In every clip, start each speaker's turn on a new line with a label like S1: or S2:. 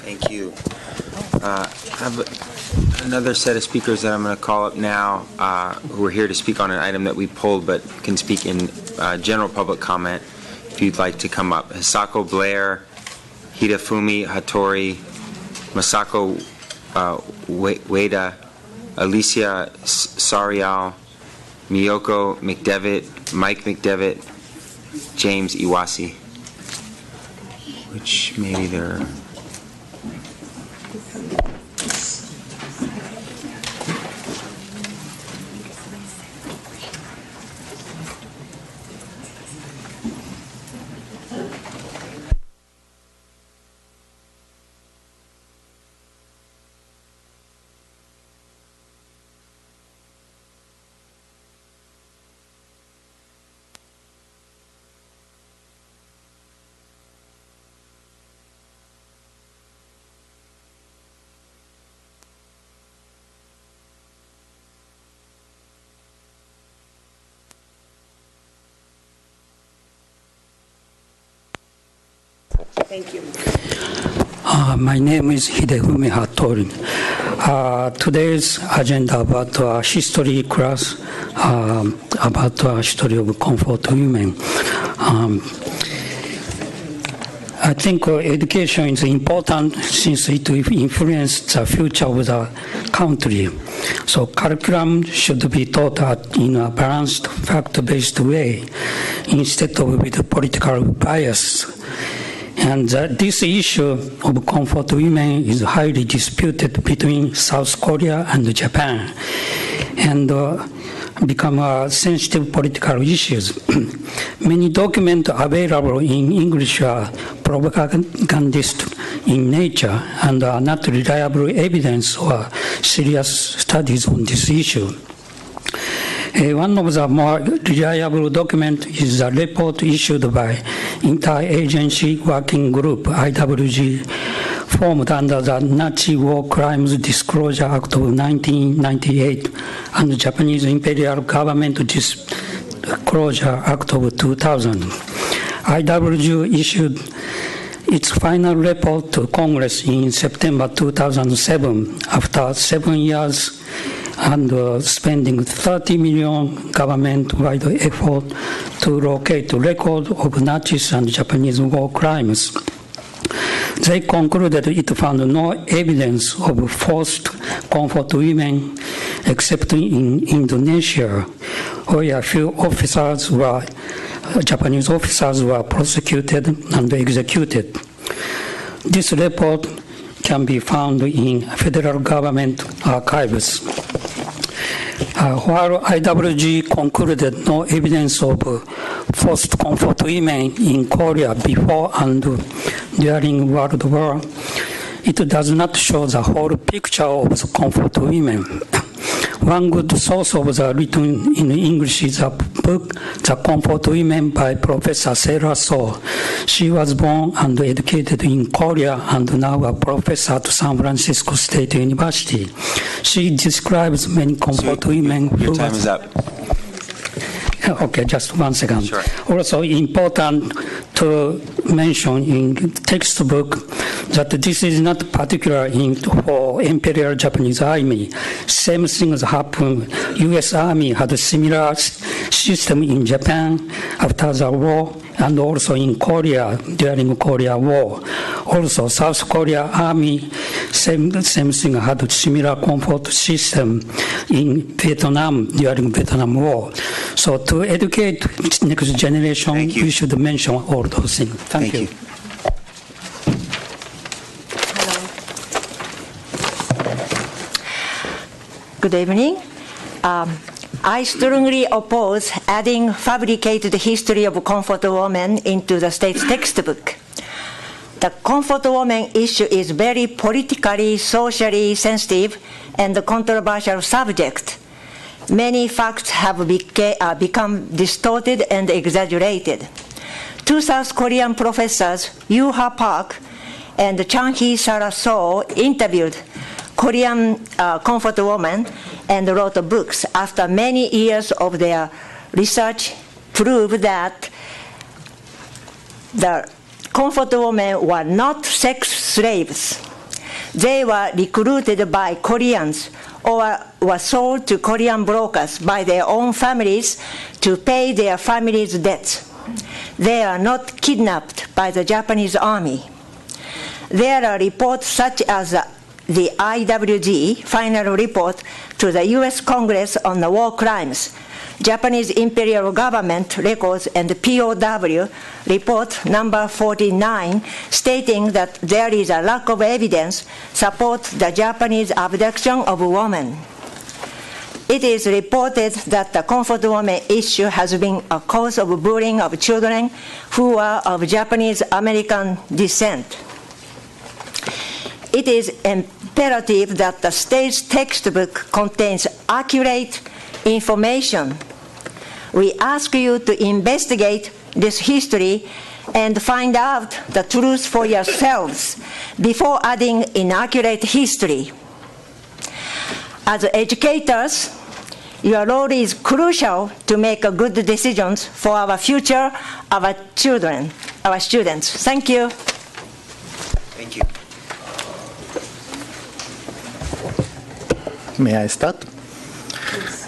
S1: Thank you. I have another set of speakers that I'm going to call up now who are here to speak on an item that we pulled but can speak in general public comment if you'd like to come up. Hisako Blair, Hidefumi Hattori, Masako Ueda, Alicia Sarial, Miyoko McDevitt, Mike McDevitt, James Iwasi, which maybe they're...
S2: Thank you.
S3: My name is Hidefumi Hattori. Today's agenda about history class, about history of comfort women. I think education is important since it will influence the future of the country. So curriculum should be taught in a balanced, fact-based way instead of with political bias. And this issue of comfort women is highly disputed between South Korea and Japan, and become sensitive political issues. Many documents available in English are propagandist in nature and are not reliable evidence or serious studies on this issue. One of the more reliable documents is a report issued by Interagency Working Group, IWG, formed under the Nazi War Crimes Disclosure Act of 1998 and the Japanese Imperial Government Disclosure Act of 2000. IWG issued its final report to Congress in September 2007 after 7 years and spending 30 million government-wide effort to locate record of Nazis and Japanese war crimes. They concluded it found no evidence of forced comfort women except in Indonesia, where a few officers Japanese officers were prosecuted and executed. This report can be found in federal government archives. While IWG concluded no evidence of forced comfort women in Korea before and during World War, it does not show the whole picture of the comfort women. One good source of the written in English is a book, The Comfort Women by Professor Sarah So. She was born and educated in Korea and now a professor at San Francisco State University. She describes many comfort women.
S1: Your time is up.
S3: Okay, just 1 second.
S1: Sure.
S3: Also important to mention in textbook that this is not particular for Imperial Japanese Army. Same things happen. U.S. Army had a similar system in Japan after the war and also in Korea during Korea War. Also, South Korea Army, same thing, had a similar comfort system in Vietnam during Vietnam War. So to educate next generation, we should mention all those things. Thank you.
S2: Good evening. I strongly oppose adding fabricated history of comfort women into the state's textbook. The comfort woman issue is very politically, socially sensitive and controversial subject. Many facts have become distorted and exaggerated. Two South Korean professors, Yoo-ha Park and Chang-hee Sarah So, interviewed Korean comfort women and wrote books. After many years of their research, proved that the comfort women were not sex slaves. they were recruited by Koreans or were sold to Korean brokers by their own families to pay their families' debts. They are not kidnapped by the Japanese army. There are reports such as the IWG final report to the U.S. Congress on the war crimes, Japanese Imperial Government Records and POW report number 49, stating that there is a lack of evidence support the Japanese abduction of women. It is reported that the comfort woman issue has been a cause of bullying of children who are of Japanese American descent. It is imperative that the state's textbook contains accurate information. We ask you to investigate this history and find out the truth for yourselves before adding inaccurate history. As educators, your role is crucial to make good decisions for our future, our children, our students. Thank you.
S1: Thank you.
S4: May I start?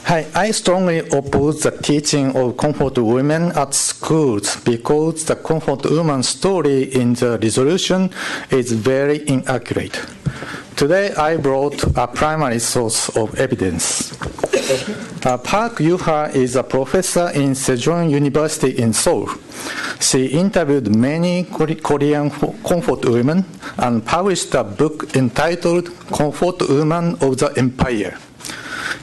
S4: Hi, I strongly oppose the teaching of comfort women at schools because the comfort woman story in the resolution is very inaccurate. Today, I brought a primary source of evidence. Park Yoo-ha is a professor in Sejong University in Seoul. She interviewed many Korean comfort women and published a book entitled Comfort Woman of the Empire.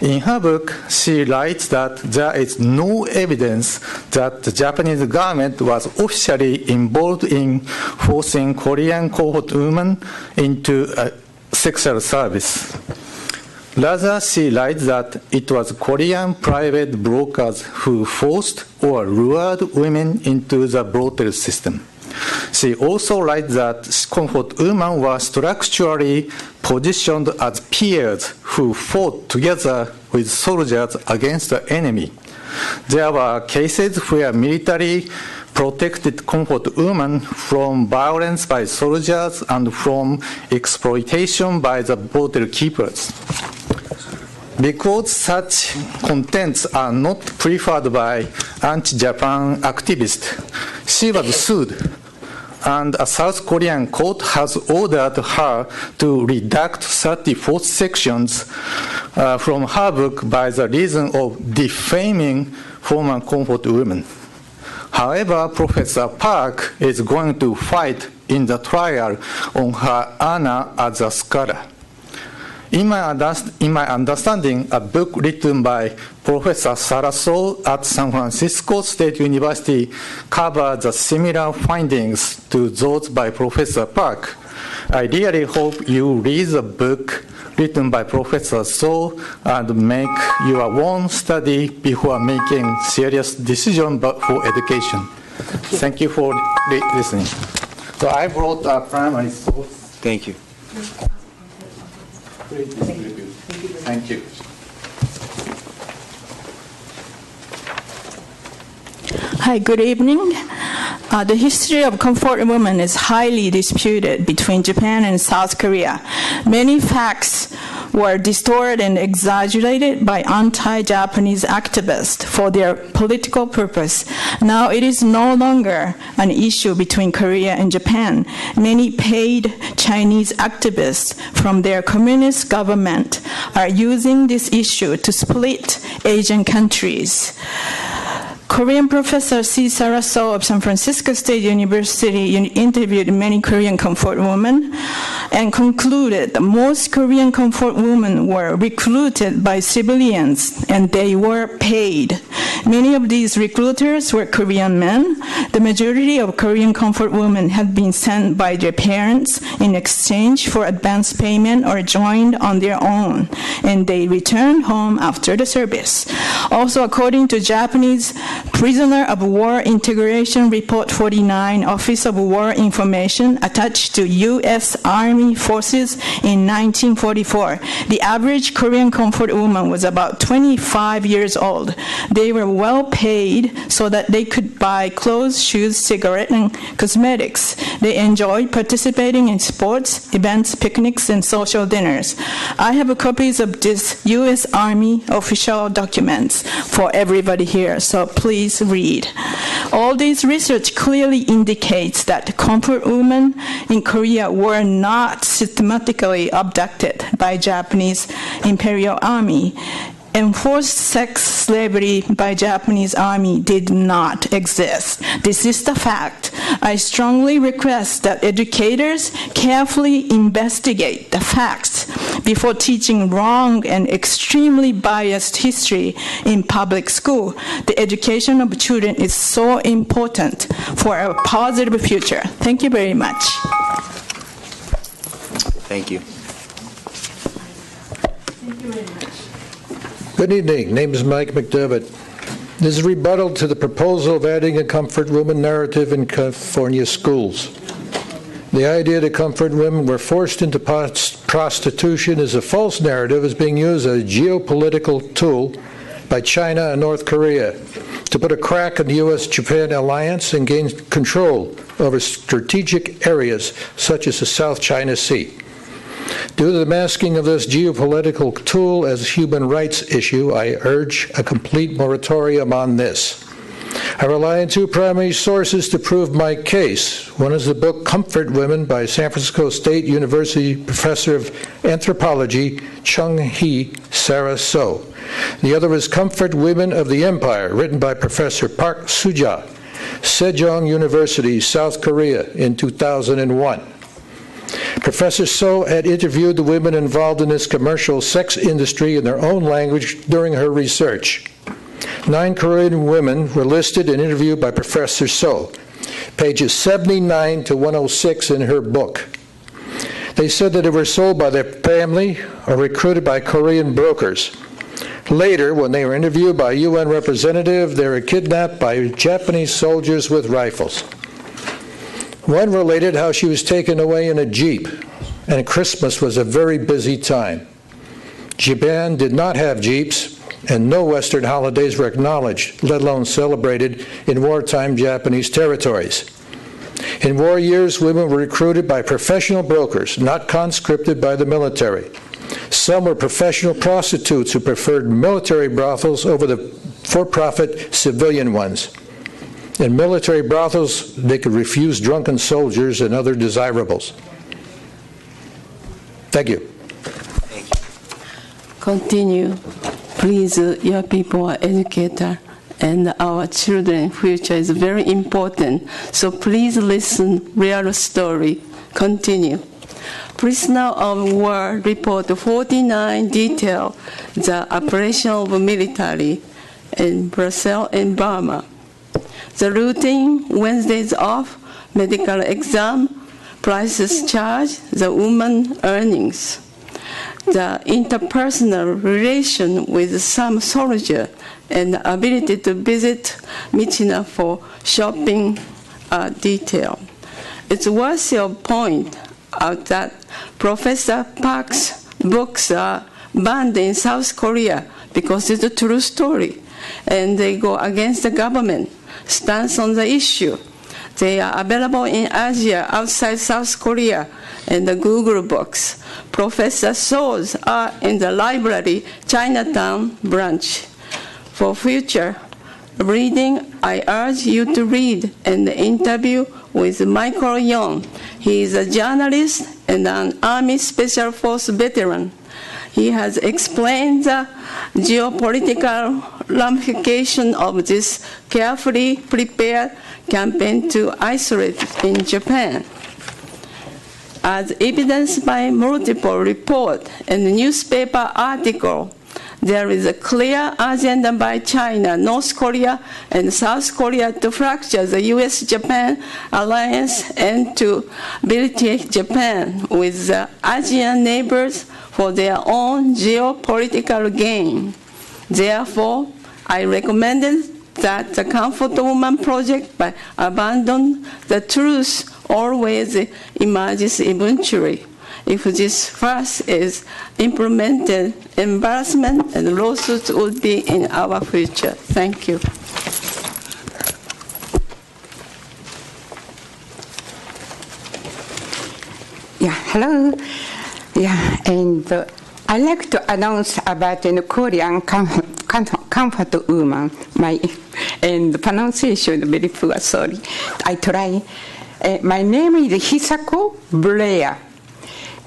S4: In her book, she writes that there is no evidence that the Japanese government was officially involved in forcing Korean comfort women into sexual service. Rather, she writes that it was Korean private brokers who forced or lured women into the brothel system. She also writes that comfort women were structurally positioned as peers who fought together with soldiers against the enemy. There were cases where military protected comfort women from violence by soldiers and from exploitation by the brothel keepers. Because such contents are not preferred by anti-Japan activists, she was sued, and a South Korean court has ordered her to redact 34 sections from her book by the reason of defaming former comfort women. However, Professor Park is going to fight in the trial on her honor as a scholar. In my understanding, a book written by Professor Saraso at San Francisco State University covers the similar findings to those by Professor Park. I really hope you read the book written by Professor So and make your own study before making serious decisions for education. Thank you for listening. So I brought a primary source.
S1: Thank you.
S4: Thank you.
S5: Hi, good evening. The history of comfort women is highly disputed between Japan and South Korea. Many facts were distorted and exaggerated by anti-Japanese activists for their political purpose. Now it is no longer an issue between Korea and Japan. Many paid Chinese activists from their communist government are using this issue to split Asian countries. Korean professor C. Saraso of San Francisco State University interviewed many Korean comfort women and concluded that most Korean comfort women were recruited by civilians and they were paid. Many of these recruiters were Korean men. The majority of Korean comfort women had been sent by their parents in exchange for advance payment or joined on their own, and they returned home after the service. Also, according to Japanese Prisoner of War Integration Report 49, Office of War Information attached to U.S. Army Army forces in 1944. The average Korean comfort woman was about 25 years old. They were well paid so that they could buy clothes, shoes, cigarettes, and cosmetics. They enjoyed participating in sports, events, picnics, and social dinners. I have copies of this U.S. Army official documents for everybody here, so please read. All this research clearly indicates that comfort women in Korea were not systematically abducted by Japanese Imperial Army. Enforced sex slavery by Japanese Army did not exist. This is the fact. I strongly request that educators carefully investigate the facts before teaching wrong and extremely biased history in public school. The education of children is so important for a positive future. Thank you very much.
S1: Thank you.
S5: Thank you very much.
S6: Good evening. Name is Mike McDevitt. This is a rebuttal to the proposal of adding a comfort woman narrative in California schools. The idea that comfort women were forced into prostitution is a false narrative is being used as a geopolitical tool by China and North Korea to put a crack in the U.S.-Japan alliance and gain control over strategic areas such as the South China Sea. Due to the masking of this geopolitical tool as a human rights issue, I urge a complete moratorium on this. I rely on two primary sources to prove my case. One is the book Comfort Women by San Francisco State University professor of anthropology Chung-Hee Sarah So. The other is Comfort Women of the Empire, written by Professor Park Suja, Sejong University, South Korea, in 2001. Professor So had interviewed the women involved in this commercial sex industry in their own language during her research. 9 Korean women were listed and interviewed by Professor So, pages 79 to 106 in her book. They said that they were sold by their family or recruited by Korean brokers. Later, when they were interviewed by a UN representative, they were kidnapped by Japanese soldiers with rifles. One related how she was taken away in a jeep, and Christmas was a very busy time. Japan did not have jeeps, and no Western holidays were acknowledged, let alone celebrated, in wartime Japanese territories. In war years, women were recruited by professional brokers, not conscripted by the military. Some were professional prostitutes who preferred military brothels over the for-profit civilian ones. In military brothels, they could refuse drunken soldiers and other desirables. Thank you.
S7: Continue. Please, your people are educated, and our children's future is very important. So please listen, real story. Continue. Prisoner of War Report 49 detail the operation of military in Brazil and Burma. The routine Wednesdays off, medical exam, prices charged, the woman earnings. The interpersonal relation with some soldier and the ability to visit Michina for shopping detail. It's worth your point out that Professor Park's books are banned in South Korea because it's a true story, and they go against the government stance on the issue. They are available in Asia outside South Korea and the Google books. Professor So's are in the library Chinatown branch. For future reading, I urge you to read an interview with Michael Young. He is a journalist and an Army Special Force veteran. He has explained the geopolitical ramification of this carefully prepared campaign to isolate in Japan. As evidenced by multiple reports and newspaper articles, there is a clear agenda by China, North Korea, and South Korea to fracture the U.S.-Japan alliance and to belittle Japan with the Asian neighbors for their own geopolitical gain. Therefore, I recommended that the Comfort Woman project abandon the truth always emerges eventually. If this first is implemented, embarrassment and lawsuits will be in our future. Thank you.
S8: Yeah, hello. Yeah, and I'd like to announce about a Korean comfort woman. And the pronunciation is very poor, sorry. I try. My name is Hisako Blair,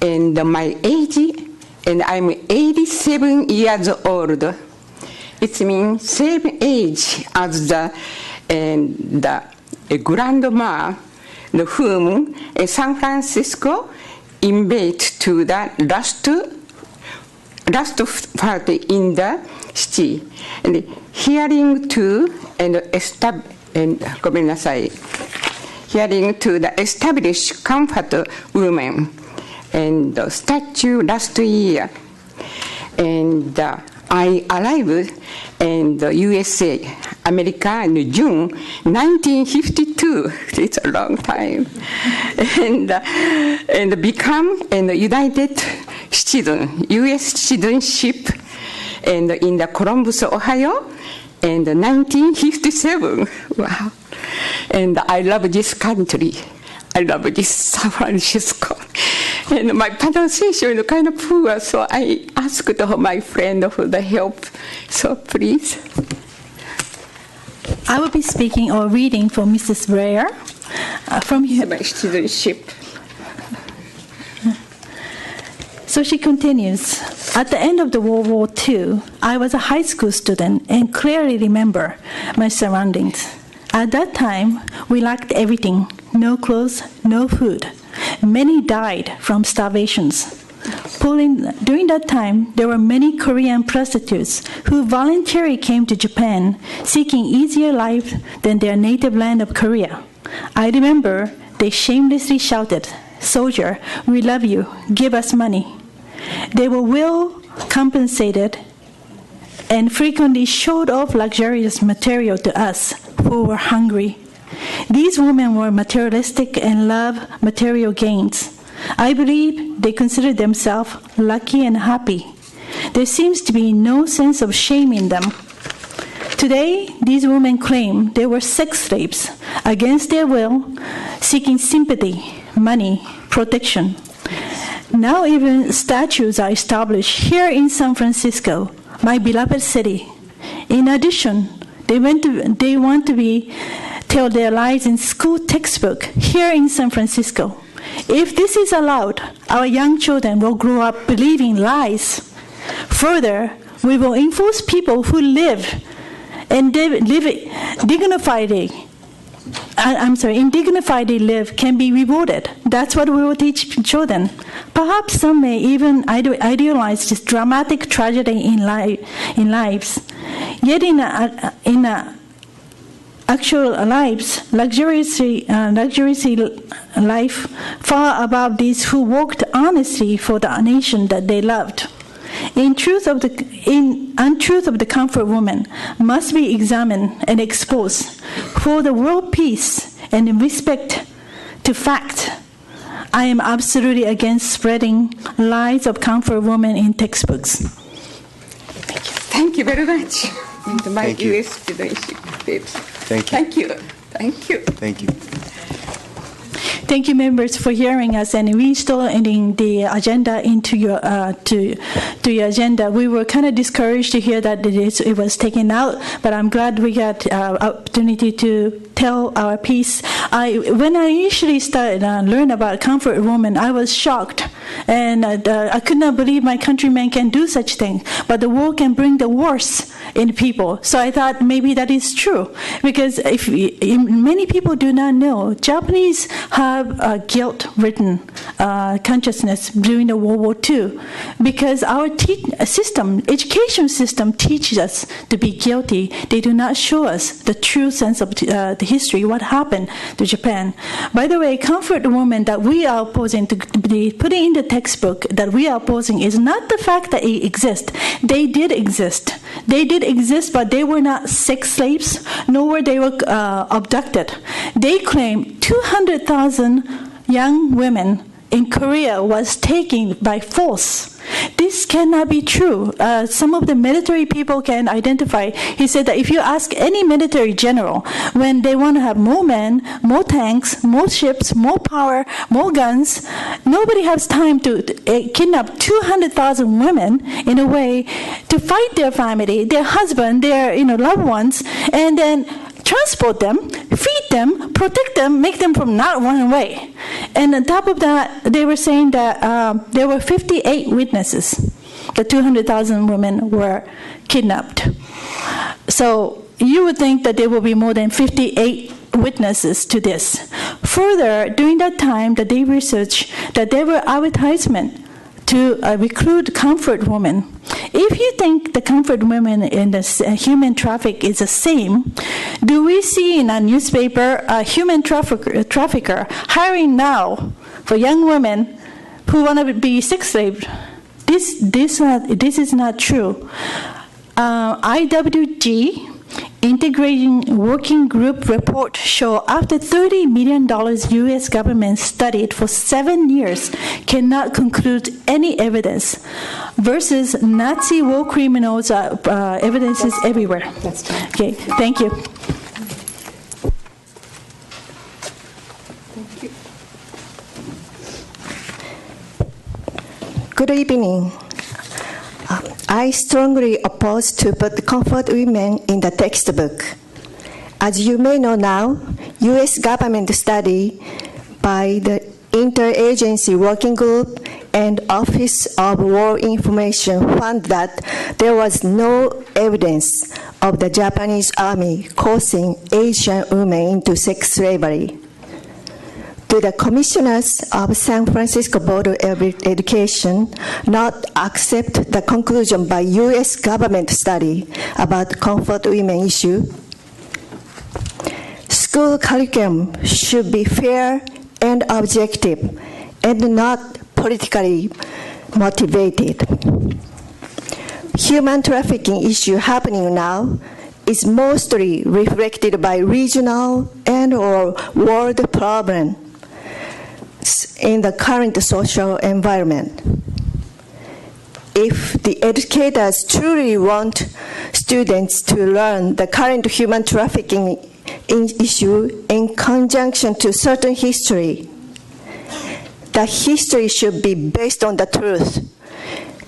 S8: and my age, and I'm 87 years old. It means same age as the grandma whom San Francisco invited to the last party in the city, and hearing to the established comfort women and statue last year, and I arrived in the USA, America in June 1952. It's a long time, and become a United citizen, U.S. citizenship, and in the Columbus, Ohio, and 1957. Wow! And I love this country. I love this San Francisco. And my pronunciation is kind of poor, so I asked my friend for the help. So please.
S9: I will be speaking or reading for Mrs. Blair from
S8: my citizenship.
S9: So she continues, at the end of the World War II, I was a high school student and clearly remember my surroundings. At that time, we lacked everything, no clothes, no food. Many died from starvations. During that time, there were many Korean prostitutes who voluntarily came to Japan seeking easier life than their native land of Korea. I remember they shamelessly shouted, "Soldier, we love you, give us money." They were well compensated and frequently showed off luxurious material to us who were hungry. These women were materialistic and loved material gains. I believe they considered themselves lucky and happy. There seems to be no sense of shame in them. Today, these women claim they were sex slaves against their will, seeking sympathy, money, protection. Now even statues are established here in San Francisco, my beloved city. In addition, they want to tell their lies in school textbook here in San Francisco. If this is allowed, our young children will grow up believing lies. Further, we will enforce people who live dignifiedly live can be rewarded. That's what we will teach children. Perhaps some may even idealize this dramatic tragedy in lives. Yet in actual lives, luxurious life far above these who worked honestly for the nation that they loved. Untruth of the comfort woman must be examined and exposed for the world peace and in respect to fact. I am absolutely against spreading lies of comfort women in textbooks.
S8: Thank you very much. My
S1: Thank you.
S8: U.S. citizenship.
S1: Thank you.
S8: Thank you. Thank you.
S1: Thank you.
S9: Thank you, members, for hearing us and reinstalling the agenda into your to your agenda. We were kind of discouraged to hear that it was taken out, but I'm glad we got opportunity to tell our piece. When I initially started learn about comfort woman, I was shocked, and I could not believe my countrymen can do such things. But the war can bring the worst in people. So I thought maybe that is true, because many people do not know, Japanese have a guilt-ridden consciousness during the World War II, because our education system teaches us to be guilty. They do not show us the true sense of the history, what happened to Japan. By the way, comfort woman that we are opposing to be putting in the textbook that we are opposing is not the fact that it exists. They did exist. They did exist, but they were not sex slaves, nor were they abducted. They claim 200,000 young women in Korea was taken by force. This cannot be true. Some of the military people can identify. He said that if you ask any military general, when they want to have more men, more tanks, more ships, more power, more guns, nobody has time to kidnap 200,000 women in a way to fight their family, their husband, their loved ones, and then transport them, feed them, protect them, make them from not run away. And on top of that, they were saying that there were 58 witnesses. The 200,000 women were kidnapped. So you would think that there will be more than 58 witnesses to this. Further, during that time, that they researched that there were advertisements to recruit comfort women. If you think the comfort women in the human traffic is the same, do we see in a newspaper a human trafficker hiring now for young women who want to be sex slaves? This is not true. IWG Integrating Working Group report show after $30 million U.S. government studied for 7 years cannot conclude any evidence versus Nazi war criminals evidences everywhere. Okay, thank you.
S2: Good evening. I strongly oppose to put comfort women in the textbook. As you may know now, U.S. government study by the Interagency Working Group and Office of War Information found that there was no evidence of the Japanese army causing Asian women into sex slavery. Do the commissioners of San Francisco Board of Education not accept the conclusion by U.S. government study about comfort women issue? School curriculum should be fair and objective and not politically motivated. Human trafficking issue happening now is mostly reflected by regional and or world problem in the current social environment. If the educators truly want students to learn the current human trafficking issue in conjunction to certain history, the history should be based on the truth,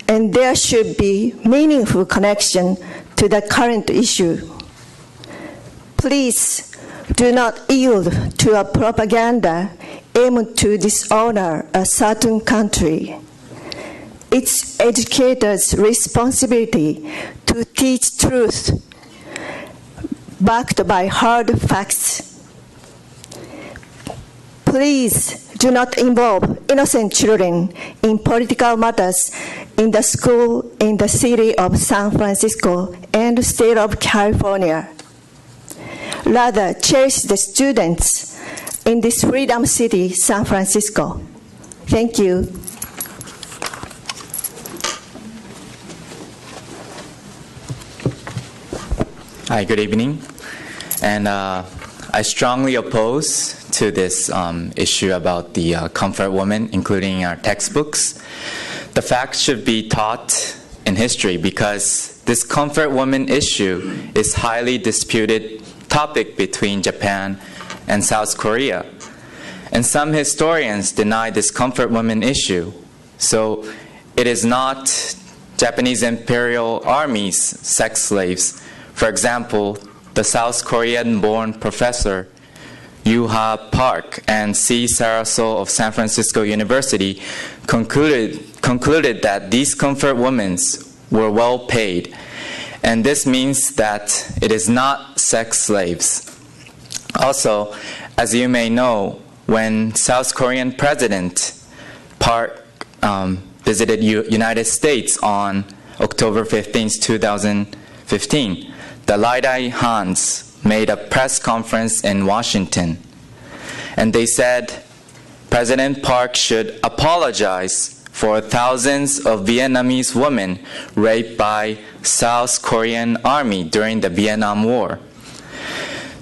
S2: and there should be meaningful connection to the current issue. Please do not yield to a propaganda aimed to dishonor a certain country. It's educators' responsibility to teach truth backed by hard facts. Please do not involve innocent children in political matters in the school in the city of San Francisco and the state of California. Rather, cherish the students in this freedom city, San Francisco. Thank you.
S10: Hi, good evening. And I strongly oppose to this issue about the comfort woman, including our textbooks. The facts should be taught in history because this comfort woman issue is highly disputed topic between Japan and South Korea. And some historians deny this comfort woman issue. So it is not Japanese Imperial Army's sex slaves. For example, the South Korean-born professor Yoo-ha Park and C. Saraso of San Francisco University concluded that these comfort women were well paid. And this means that it is not sex slaves. Also, as you may know, when South Korean President Park visited United States on October 15, 2015, the Laidai Hans made a press conference in Washington. And they said President Park should apologize for thousands of Vietnamese women raped by South Korean army during the Vietnam War.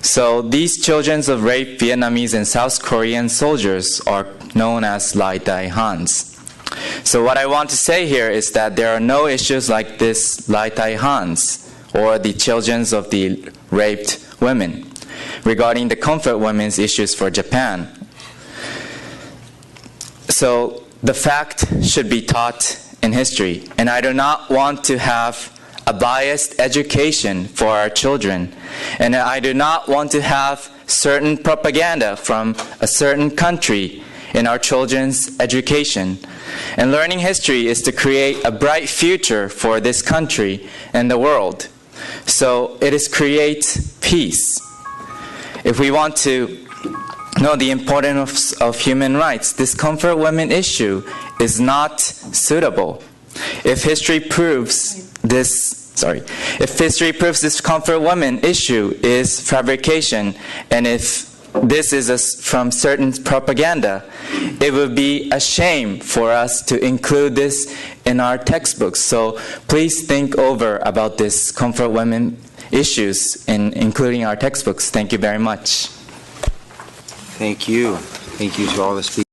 S10: So these children of raped Vietnamese and South Korean soldiers are known as Lai Tai Hans. So what I want to say here is that there are no issues like this Lai Tai Hans or the children of the raped women regarding the comfort women's issues for Japan. So the fact should be taught in history, and I do not want to have a biased education for our children, and I do not want to have certain propaganda from a certain country in our children's education. And learning history is to create a bright future for this country and the world. So it is create peace. If we want to know the importance of human rights, this comfort women issue is not suitable. If history proves this comfort women issue is fabrication, and if this is from certain propaganda, it would be a shame for us to include this in our textbooks. So please think over about this comfort women issues in including our textbooks. Thank you very much.
S1: Thank you. Thank you to all the speakers.